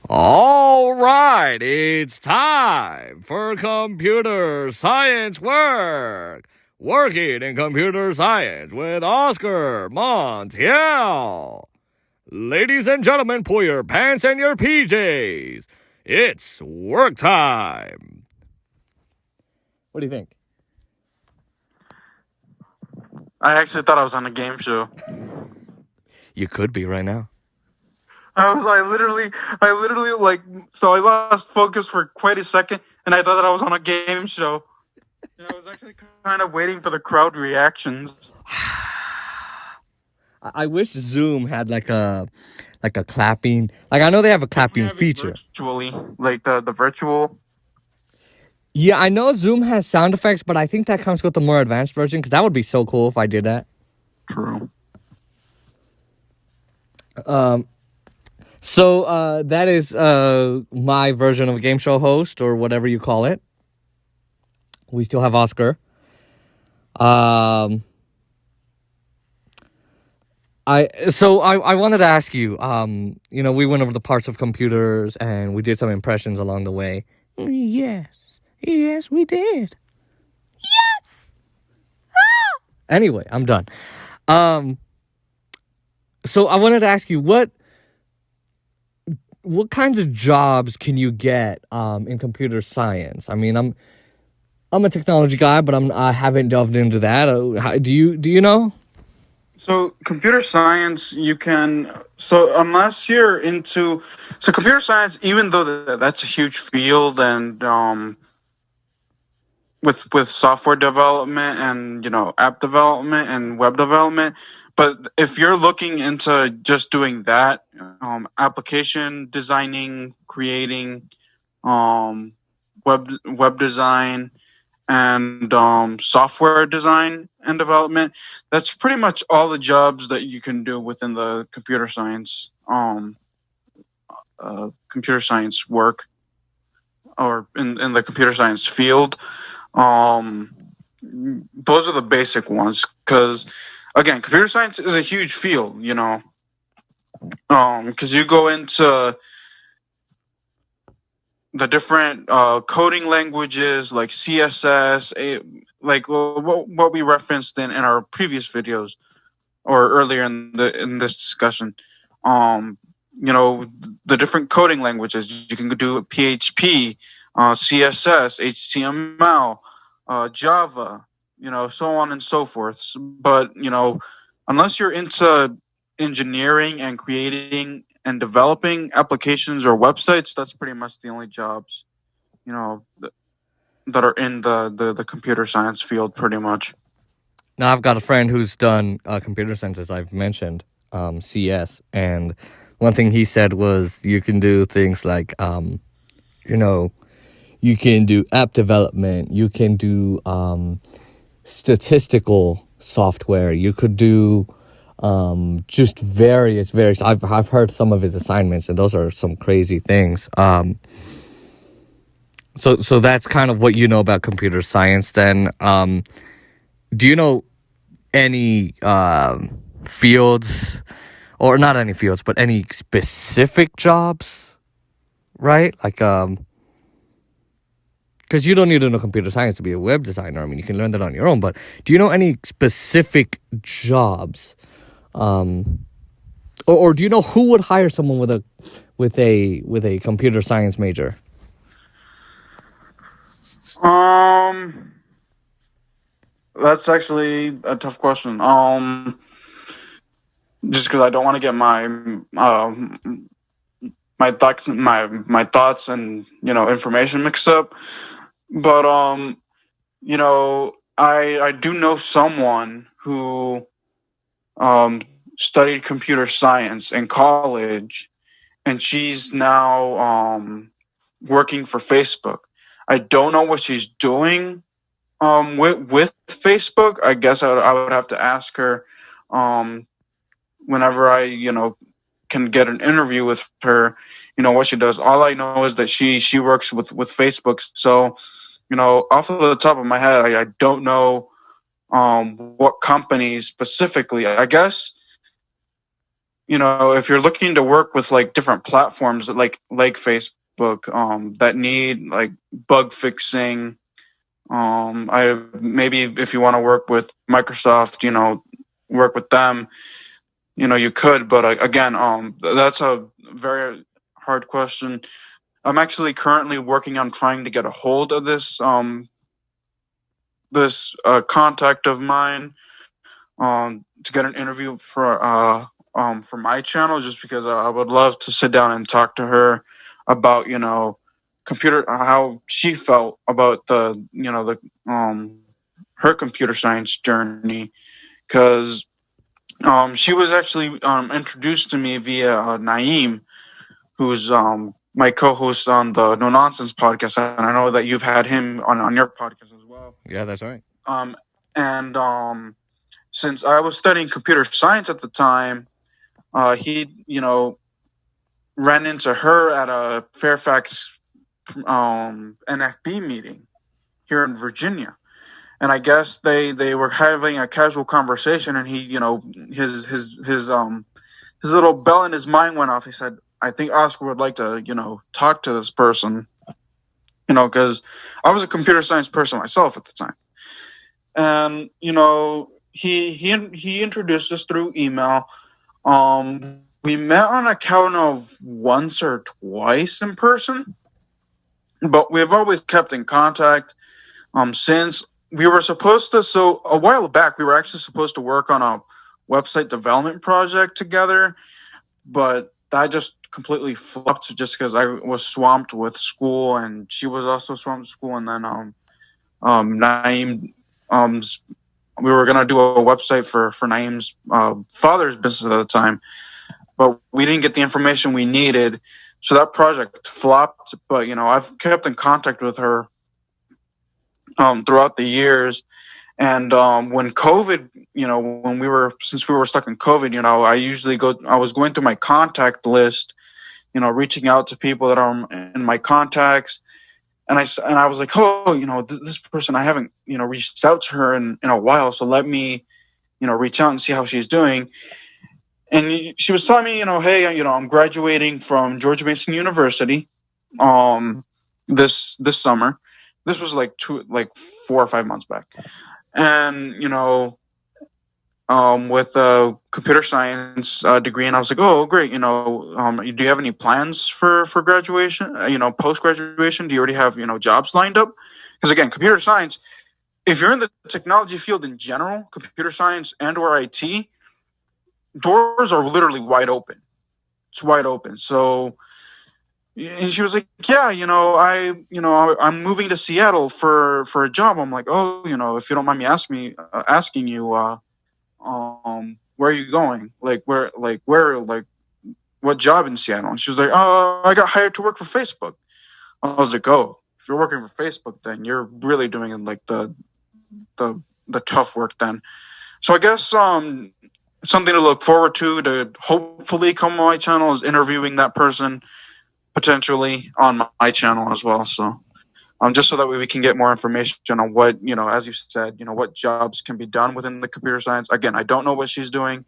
All right, it's time for computer science work. Working in computer science with Oscar Montiel. Ladies and gentlemen, pull your pants and your PJs. It's work time. What do you think? I actually thought I was on a game show. You could be right now. I literally so I lost focus for quite a second, and I thought that I was on a game show. And I was actually kind of waiting for the crowd reactions. I wish Zoom had like a clapping. Like I know they have a clapping feature. Virtually, like the virtual. Yeah, I know Zoom has sound effects, but I think that comes with the more advanced version because that would be so cool if I did that. True. So that is my version of a game show host or whatever you call it. We still have Oscar. I wanted to ask you. We went over the parts of computers and we did some impressions along the way. Yes, we did. Yes. Anyway, I'm done. So I wanted to ask you what kinds of jobs can you get in computer science? I mean, I'm a technology guy, but I haven't delved into that. Do you know? So computer science, you can. So unless you're into, so computer science, even though that's a huge field, and with software development and app development and web development, but if you're looking into just doing that, application designing, creating, web design, and software design and development, that's pretty much all the jobs that you can do within the computer science work, or in the computer science field. Those are the basic ones, because again, computer science is a huge field, because you go into the different coding languages like CSS, like what we referenced in our previous videos or earlier in this discussion. The different coding languages. You can do PHP, CSS, HTML, Java, so on and so forth. But unless you're into engineering and creating and developing applications or websites, that's pretty much the only jobs, that are in the computer science field, pretty much. Now I've got a friend who's done computer science, as I've mentioned, CS, and one thing he said was you can do things like, you can do app development, you can do statistical software, you could do just various. I've heard some of his assignments, and those are some crazy things. So that's kind of what you know about computer science. Then, do you know any fields, or not any fields, but any specific jobs, right? Like, because you don't need to know computer science to be a web designer. I mean, you can learn that on your own. But do you know any specific jobs? Or do you know who would hire someone with a computer science major? That's actually a tough question. Just because I don't want to get my thoughts and information mixed up, but I do know someone who studied computer science in college, and she's now working for Facebook. I don't know what she's doing with Facebook. I guess I would have to ask her whenever I can get an interview with her, what she does. All I know is that she works with Facebook. So off of the top of my head, I don't know what companies specifically. I guess if you're looking to work with like different platforms like Facebook, that need like bug fixing, I maybe if you want to work with Microsoft, work with them, you could. But again, that's a very hard question. I'm actually currently working on trying to get a hold of this contact of mine, to get an interview for my channel, just because I would love to sit down and talk to her about computer, how she felt about her computer science journey, because she was actually introduced to me via Naeem, who's my co-host on the No Nonsense podcast, and I know that you've had him on your podcast as well. Yeah, that's right. And since I was studying computer science at the time, he ran into her at a Fairfax NFB meeting here in Virginia. And I guess they were having a casual conversation, and he, his little bell in his mind went off. He said, "I think Oscar would like to, talk to this person, because I was a computer science person myself at the time." And he introduced us through email. We met on a count of once or twice in person, but we've always kept in contact. Since we were supposed to, so a while back, we were actually supposed to work on a website development project together, but that just completely flopped just because I was swamped with school, and she was also swamped with school. And then Naeem, we were gonna do a website for Naeem's father's business at the time, but we didn't get the information we needed, so that project flopped. But I've kept in contact with her throughout the years. And when COVID, since we were stuck in COVID, I was going through my contact list, reaching out to people that are in my contacts. And I was like, oh, this person, I haven't, reached out to her in a while. So let me, reach out and see how she's doing. And she was telling me, hey, I'm graduating from George Mason University this summer. This was like 4 or 5 months back. And, with a computer science degree. And I was like, oh, great. Do you have any plans for graduation, post-graduation? Do you already have, jobs lined up? Because again, computer science, if you're in the technology field in general, computer science and or IT, doors are literally wide open. It's wide open. So, and she was like, yeah, I'm moving to Seattle for a job. I'm like, oh, if you don't mind me asking you, where are you going? What job in Seattle? And she was like, oh, I got hired to work for Facebook. I was like, oh, if you're working for Facebook, then you're really doing like the tough work then. So I guess something to look forward to hopefully come on my channel is interviewing that person potentially on my channel as well. So just so that way we can get more information on what, as you said, what jobs can be done within the computer science. Again, I don't know what she's doing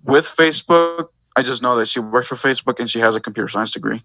with Facebook. I just know that she works for Facebook and she has a computer science degree.